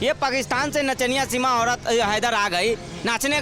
ये पाकिस्तान से नचनिया सीमा औरत हैदर आ गई, नाचने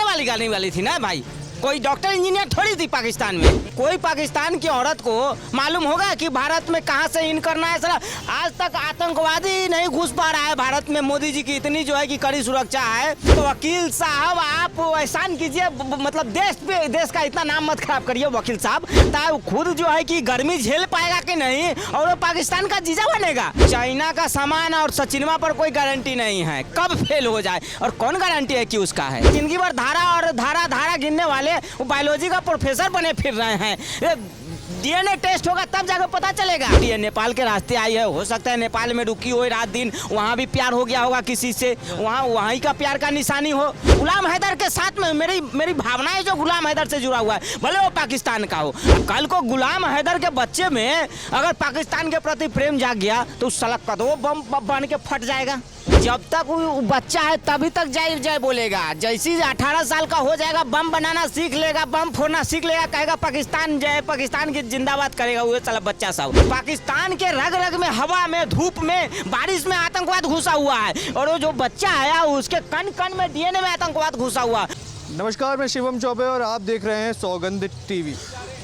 वाली गाने वाली थी ना भाई। कोई डॉक्टर इंजीनियर थोड़ी थी पाकिस्तान में। कोई पाकिस्तान की औरत को मालूम होगा कि भारत में कहां से इन करना है। साला आज तक आतंकवादी नहीं घुस पा रहा है भारत में। मोदी जी की इतनी जो है कि कड़ी सुरक्षा है। तो वकील साहब आप एहसान कीजिए, मतलब देश का इतना नाम मत खराब करिए वकील साहब। ताकि खुद जो है कि गर्मी झेल पाएगा कि नहीं और वो पाकिस्तान का जीजा बनेगा। चाइना का सामान और सचिनवा पर कोई गारंटी नहीं है कब फेल हो जाए, और कौन गारंटी है कि उसका है। जिंदगी भर धारा गिनने वाले वो बायोलॉजी का प्रोफेसर बने फिर रहे हैं। डीएनए टेस्ट होगा तब जाकर पता चलेगा। ये नेपाल के रास्ते आई है, हो सकता है नेपाल में रुकी हो रात दिन, वहाँ भी प्यार हो गया होगा किसी से, वहीं का प्यार का निशानी हो। गुलाम हैदर के साथ में मेरी भावनाएं जो गुलाम हैदर से जुड़ा हुआ है, भले वो पाकिस्तान का हो। कल को गुलाम हैदर के बच्चे में अगर पाकिस्तान के प्रति प्रेम जाग गया तो उस सड़क पर तो वो बम बन के फट जाएगा। जब तक वो बच्चा है तभी तक जय जय बोलेगा। जैसे 18 साल का हो जाएगा बम बनाना सीख लेगा, बम फोड़ना सीख लेगा, कहेगा पाकिस्तान जय, पाकिस्तान की जिंदाबाद करेगा वो साला बच्चा सब। पाकिस्तान के रग रग में, हवा में, धूप में, बारिश में आतंकवाद घुसा हुआ है, और वो जो बच्चा आया उसके कण कण में डीएनए में आतंकवाद घुसा हुआ। नमस्कार, मैं शिवम चौबे और आप देख रहे हैं सौगंध टीवी।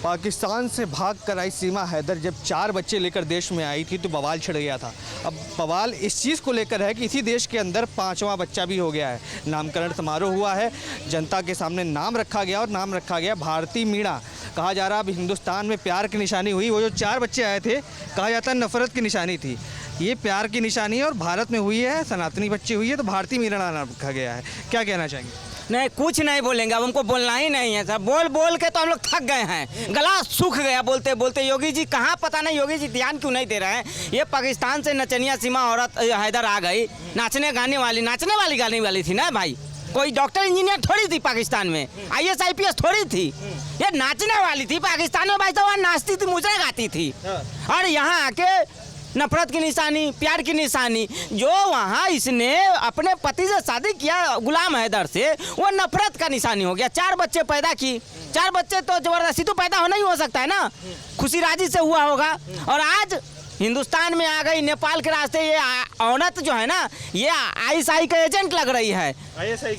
पाकिस्तान से भाग कर आई सीमा हैदर जब 4 बच्चे लेकर देश में आई थी तो बवाल छिड़ गया था। अब बवाल इस चीज़ को लेकर है कि इसी देश के अंदर 5वां बच्चा भी हो गया है। नामकरण समारोह हुआ है, जनता के सामने नाम रखा गया और नाम रखा गया भारती मीणा। कहा जा रहा अब हिंदुस्तान में प्यार की निशानी हुई। वो जो 4 बच्चे आए थे कहा जाता है नफरत की निशानी थी, ये प्यार की निशानी है और भारत में हुई है, सनातनी बच्ची हुई है तो भारती मीणा नाम रखा गया है। क्या कहना चाहेंगे? नहीं, कुछ नहीं बोलेंगे, अब हमको बोलना ही नहीं है सर। बोल के तो हम लोग थक गए हैं, गला सूख गया बोलते बोलते। योगी जी कहाँ, पता नहीं योगी जी ध्यान क्यों नहीं दे रहे हैं। ये पाकिस्तान से नचनिया सीमा औरत हैदर आ गई, नाचने वाली गाने वाली थी ना भाई। कोई डॉक्टर इंजीनियर थोड़ी थी पाकिस्तान में, IAS IPS थोड़ी थी, ये नाचने वाली थी। पाकिस्तान में भाई तो वहाँ नाचती थी, मुझे गाती थी, और यहाँ आके नफरत की निशानी, प्यार की निशानी। जो वहाँ इसने अपने पति से शादी किया गुलाम हैदर से, वो नफरत का निशानी हो गया। 4 बच्चे पैदा की, 4 बच्चे तो जबरदस्ती तो पैदा होना ही हो सकता है ना, खुशी राजी से हुआ होगा। और आज हिंदुस्तान में आ गई, नेपाल के रास्ते। ये औरत जो है ना, ये ISI का एजेंट लग रही है।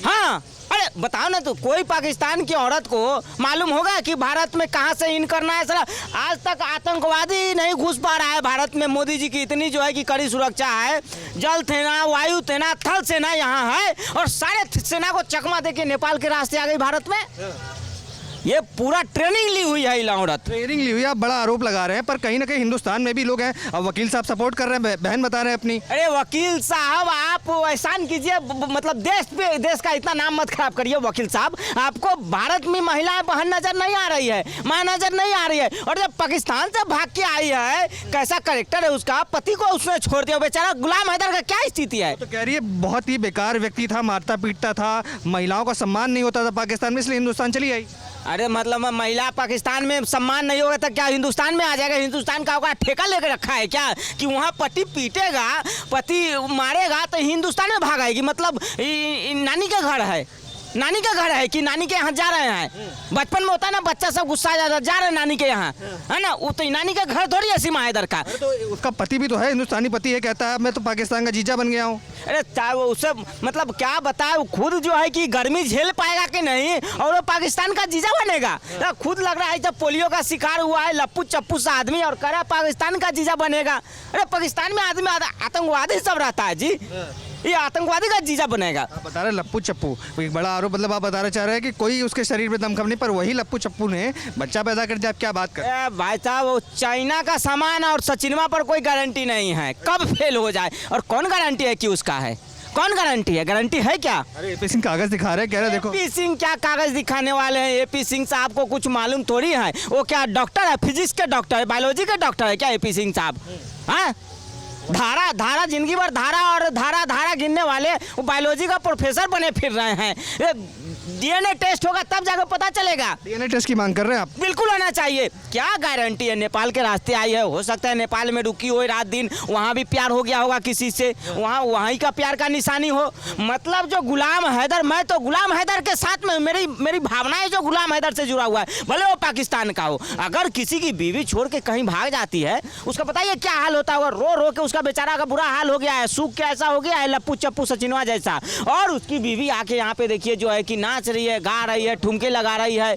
हाँ, अरे बताओ ना, तो कोई पाकिस्तान की औरत को मालूम होगा कि भारत में कहां से इन करना है। साला आज तक आतंकवादी नहीं घुस पा रहा है भारत में। मोदी जी की इतनी जो है कि कड़ी सुरक्षा है। जल सेना, वायु सेना, थल सेना यहाँ है, और सारे सेना को चकमा देके नेपाल के रास्ते आ गई भारत में। ये पूरा ट्रेनिंग ली हुई है औरत। ट्रेनिंग ली हुई है, आप बड़ा आरोप लगा रहे हैं, पर कहीं ना कहीं हिंदुस्तान में भी लोग हैं। अब वकील साहब सपोर्ट कर रहे हैं, बहन बता रहे हैं अपनी। अरे वकील साहब आप एहसान कीजिए, मतलब देश का इतना नाम मत खराब करिए वकील साहब। आपको भारत में महिलाएं बहन नजर नहीं आ रही है, माँ नजर नहीं आ रही है। और जब पाकिस्तान से भाग के आई है, कैसा करेक्टर है उसका, पति को उसने छोड़ दिया बेचारा। गुलाम हैदर का क्या स्थिति है? तो कह रही है बहुत ही बेकार व्यक्ति था, मारता पीटता था, महिलाओं का सम्मान नहीं होता था पाकिस्तान में, इसलिए हिंदुस्तान चली आई। अरे मतलब महिला पाकिस्तान में सम्मान नहीं होगा तो क्या हिंदुस्तान में आ जाएगा? हिंदुस्तान का होगा ठेका लेकर रखा है क्या कि वहाँ पति पीटेगा, पति मारेगा तो हिंदुस्तान में भाग आएगी? मतलब नानी का घर है, नानी का घर है कि नानी के यहाँ जा रहे हैं। बचपन में होता है ना, बच्चा सब गुस्सा जा रहे हैं नानी के यहाँ, है ना, वो तो नानी का घर थोड़ी है सीमा हैदर का। तो उसका पति भी तो है, हिंदुस्तानी पति है, कहता है मैं तो पाकिस्तान का जीजा बन गया हूँ। अरे उसे मतलब क्या बताए, खुद जो है कि गर्मी झेल पाएगा कि नहीं और वो पाकिस्तान का जीजा बनेगा। खुद लग रहा है जब पोलियो का शिकार हुआ है लप्पू चप्पू सा आदमी, और कह रहा है पाकिस्तान का जीजा बनेगा। अरे पाकिस्तान में आदमी आतंकवादी सब रहता है जी, ये आतंकवादी का जीजा बनेगा। आप बता रहे लप्पू चप्पू, एक बड़ा आरोप, मतलब आप बताना चाह रहे हैं कि कोई उसके शरीर में दमखम नहीं, पर वही लप्पू चप्पू ने बच्चा पैदा कर दिया। आप क्या बात कर रहे हैं? भाई साहब वो चाइना का सामान और सचिनवा पर कोई गारंटी नहीं है कब फेल हो जाए, और कौन गारंटी है कि उसका है? कौन गारंटी है? गारंटी है क्या? अरे AP सिंह कागज दिखा रहे हैं, कह रहे देखो। AP सिंह क्या कागज दिखाने वाले हैं? AP सिंह साहब को कुछ मालूम थोड़ी है। वो क्या डॉक्टर है, फिजिक्स के डॉक्टर है, बायोलॉजी के डॉक्टर है क्या AP सिंह साहब? हाँ, धारा जिंदगी भर धारा गिनने वाले वो बायोलॉजी का प्रोफेसर बने फिर रहे हैं। डीएनए टेस्ट होगा तब जाकर पता चलेगा। डीएनए टेस्ट की मांग कर रहे हैं आप? बिल्कुल होना चाहिए। क्या गारंटी है, नेपाल के रास्ते आई है, हो सकता है नेपाल में रुकी हो रात दिन, वहाँ भी प्यार हो गया होगा किसी से, वहीं का प्यार का निशानी हो। मतलब जो गुलाम हैदर, मैं तो गुलाम हैदर के साथ में मेरी भावनाएं जो गुलाम हैदर से जुड़ा हुआ है, भले वो पाकिस्तान का हो। अगर किसी की बीवी छोड़ के कहीं भाग जाती है, उसका बताइए क्या हाल होता होगा। रो रो के उसका बेचारा का बुरा हाल हो गया है, सूख के ऐसा हो गया है लप्पू चप्पू सचिनवा जैसा। और उसकी बीवी आके यहाँ पे देखिए जो है कि नाच रही है, गा रही है, ठुमके लगा रही है,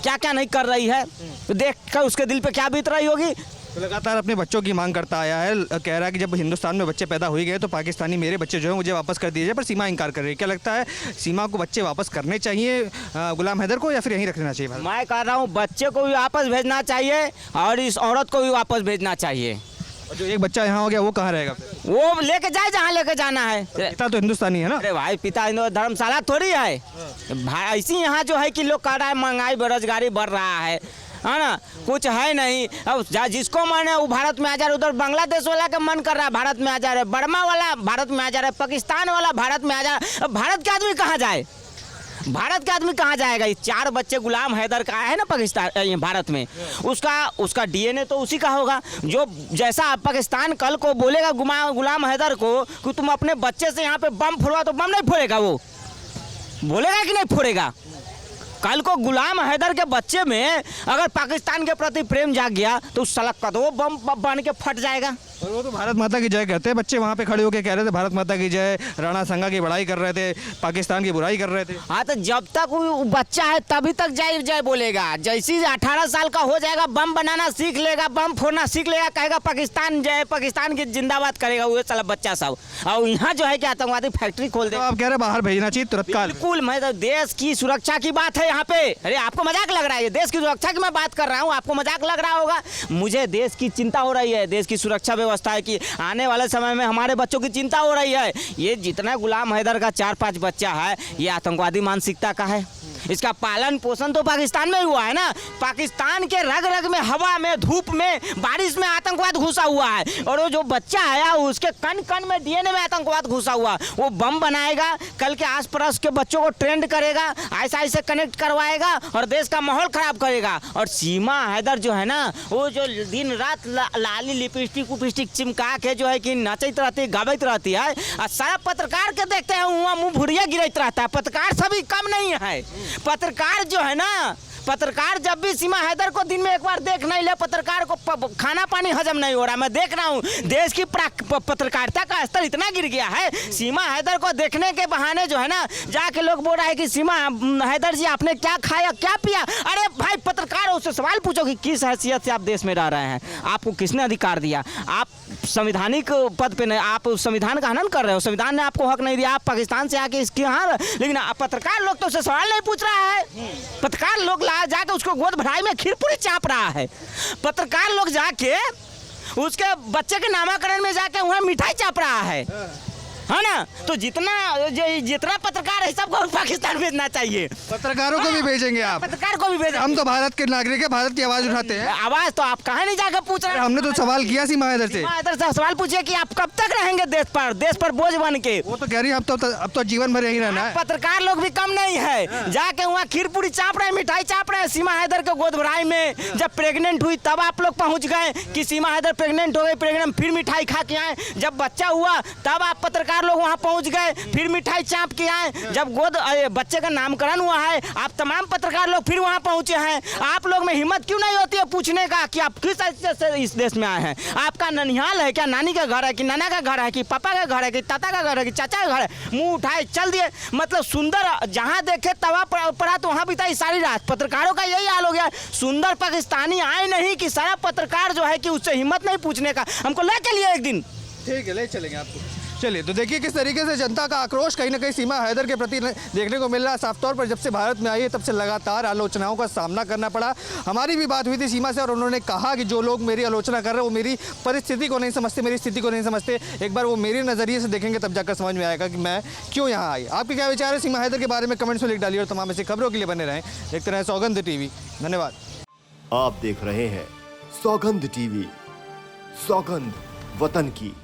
क्या क्या नहीं कर रही है, तो देख कर उसके दिल पे क्या बीत रही होगी। तो लगातार अपने बच्चों की मांग करता आया है, कह रहा है कि जब हिंदुस्तान में बच्चे पैदा हो ही गए तो पाकिस्तानी मेरे बच्चे जो हैं मुझे वापस कर दिए जाए, पर सीमा इंकार कर रही है। क्या लगता है, सीमा को बच्चे वापस करने चाहिए गुलाम हैदर को, या फिर यहीं रख देना चाहिए? मैं कह रहा हूँ बच्चे को भी वापस भेजना चाहिए और इस औरत को भी वापस भेजना चाहिए। और जो एक बच्चा यहाँ हो गया वो कहाँ रहेगा? वो लेके जाए जहाँ लेके जाना है। पिता तो हिंदुस्तानी है ना? अरे भाई पिता धर्मशाला थोड़ी है भाई। ऐसी यहाँ जो है कि लोग कह रहा है महंगाई बेरोजगारी बढ़ रहा है ना, कुछ है नहीं। अब जिसको मन है वो भारत में आ जा रहा है। उधर बांग्लादेश वाला का मन कर रहा है भारत में आ जा रहा है, बर्मा वाला भारत में आ जा रहा है, पाकिस्तान वाला भारत में आ जा रहा है। अब भारत के आदमी कहाँ जाए? भारत के आदमी कहाँ जाएगा? ये 4 बच्चे गुलाम हैदर का है ना पाकिस्तान भारत में, उसका डीएनए तो उसी का होगा। जो जैसा पाकिस्तान कल को बोलेगा गुलाम हैदर को कि तुम अपने बच्चे से यहाँ पे बम फोड़वा, तो बम नहीं फोड़ेगा, वो बोलेगा कि नहीं फोड़ेगा। कल को गुलाम हैदर के बच्चे में अगर पाकिस्तान के प्रति प्रेम जाग गया तो उस सड़क का तो वो बम बन के फट जाएगा। और वो तो भारत माता की जय कहते हैं, बच्चे वहाँ पे खड़े होकर कह रहे थे भारत माता की जय, राणा संगा की बड़ाई कर रहे थे, पाकिस्तान की बुराई कर रहे थे। हाँ, तो जब तक वो बच्चा है तभी तक जय जय बोलेगा। जैसे 18 साल का हो जाएगा बम बनाना सीख लेगा, बम फोड़ना सीख लेगा, कहेगा पाकिस्तान जय, पाकिस्तान की जिंदाबाद करेगा वो साला बच्चा सब। और यहाँ जो है कि आतंकवादी फैक्ट्री खोल दे। तो आप कह रहे बाहर भेजना चाहिए तुरंत? बिल्कुल, मैं तो देश की सुरक्षा की बात है यहाँ पे। अरे आपको मजाक लग रहा है? देश की सुरक्षा की मैं बात कर रहा हूँ, आपको मजाक लग रहा होगा। मुझे देश की चिंता हो रही है, देश की सुरक्षा व्यवस्था है कि आने वाले समय में हमारे बच्चों की चिंता हो रही है। ये जितना गुलाम हैदर का 4-5 बच्चा है, ये आतंकवादी मानसिकता का है। इसका पालन पोषण तो पाकिस्तान में ही हुआ है ना। पाकिस्तान के रग रग में, हवा में, धूप में, बारिश में आतंकवाद घुसा हुआ है। और वो जो बच्चा आया उसके कण कण में डीएनए में आतंकवाद घुसा हुआ। वो बम बनाएगा, कल के आस पड़ोस के बच्चों को ट्रेंड करेगा, ऐसा ऐसे कनेक्ट करवाएगा और देश का माहौल खराब करेगा। और सीमा हैदर जो है ना, वो जो दिन रात लाली लिपस्टिक उपिस्टिक चिमका के जो है कि नचत रहती, गावत रहती है, और सारा पत्रकार के देखते हैं वहाँ मुँह भुरिया गिरत रहता है। पत्रकार सभी कम नहीं है। पत्रकार जो है ना, पत्रकार जब भी सीमा हैदर को दिन में एक बार देख नहीं ले, पत्रकार को खाना पानी हजम नहीं हो रहा। मैं देख रहा हूँ देश की पत्रकारिता का स्तर इतना गिर गया है। सीमा हैदर को देखने के बहाने जो है ना, जाके लोग बोल रहा है कि सीमा हैदर जी आपने क्या खाया, क्या पिया। अरे भाई पत्रकार उससे सवाल पूछो कि किस हैसियत से आप देश में रह रहे हैं, आपको किसने अधिकार दिया? आप संवैधानिक पद पे नहीं, आप संविधान का हनन कर रहे हो, संविधान ने आपको हक नहीं दिया, आप पाकिस्तान से आके इसके यहाँ। लेकिन पत्रकार लोग तो उससे सवाल नहीं पूछ रहा है। पत्रकार लोग जाके उसको गोद भराई में खीरपूरी चाप रहा है। पत्रकार लोग जाके उसके बच्चे के नामाकरण में जाके वहाँ मिठाई चाप रहा है ना। तो जितना पत्रकार है सबको पाकिस्तान भेजना चाहिए। पत्रकारों को भी भेजेंगे आप? पत्रकार को भी भेजेंगे। हम तो भारत के नागरिक है, भारत की आवाज उठाते हैं। आवाज तो आप कहाँ नहीं जाकर पूछ रहे हैं? हमने तो सवाल किया सीमा हैदर से। सीमा हैदर से सवाल पूछिए कि आप कब तक रहेंगे देश पर बोझ बन के। वो तो कह रही है अब तो जीवन भर यही रहना है। पत्रकार लोग भी कम नहीं है, जाके वहाँ खीरपूरी चाप रहे, मिठाई चाप रहे सीमा हैदर के गोद भराई में। जब प्रेग्नेंट हुई तब आप लोग पहुँच गए कि सीमा हैदर प्रेग्नेंट हो गई, प्रेग्नेंट फिर मिठाई खा के आए। जब बच्चा हुआ तब आप पत्रकार लोग वहाँ पहुँच गए, फिर मिठाई चाप के आए। जब बच्चे का नामकरण हुआ है, आप तमाम पत्रकार लोग फिर वहां पहुंचे हैं। आप लोग में हिम्मत क्यों नहीं होती है पूछने का कि आप किस हैसियत से इस देश में आए हैं? आपका ननिहाल है क्या? नानी का घर है कि नाना का घर है कि पापा का घर है कि ताता का घर है कि चाचा का घर है? मुंह उठाए चल दिए। मतलब सुंदर जहां देखे तवा पड़ा तो वहां बिताई सारी रात। पत्रकारों का यही हाल हो गया। सुंदर पाकिस्तानी आए नहीं कि सारा पत्रकार जो है कि उससे हिम्मत नहीं पूछने का। हमको ले चलिए एक दिन। ठीक है, ले चलेंगे आपको। चलिए, तो देखिए किस तरीके से जनता का आक्रोश कहीं ना कहीं सीमा हैदर के प्रति देखने को मिल रहा है। साफ तौर पर जब से भारत में आई है तब से लगातार आलोचनाओं का सामना करना पड़ा। हमारी भी बात हुई थी सीमा से और उन्होंने कहा कि जो लोग मेरी आलोचना कर रहे हैं वो मेरी परिस्थिति को नहीं समझते, मेरी स्थिति को नहीं समझते। एक बार वो मेरे नज़रिए से देखेंगे तब जाकर समझ में आएगा कि मैं क्यों यहाँ आई। आपके क्या विचार है सीमा हैदर के बारे में? कमेंट्स में लिख डालिए और तमाम ऐसी खबरों के लिए बने रहें। देखते रहें सौगंध टीवी। धन्यवाद। आप देख रहे हैं सौगंध टीवी, सौगंध वतन की।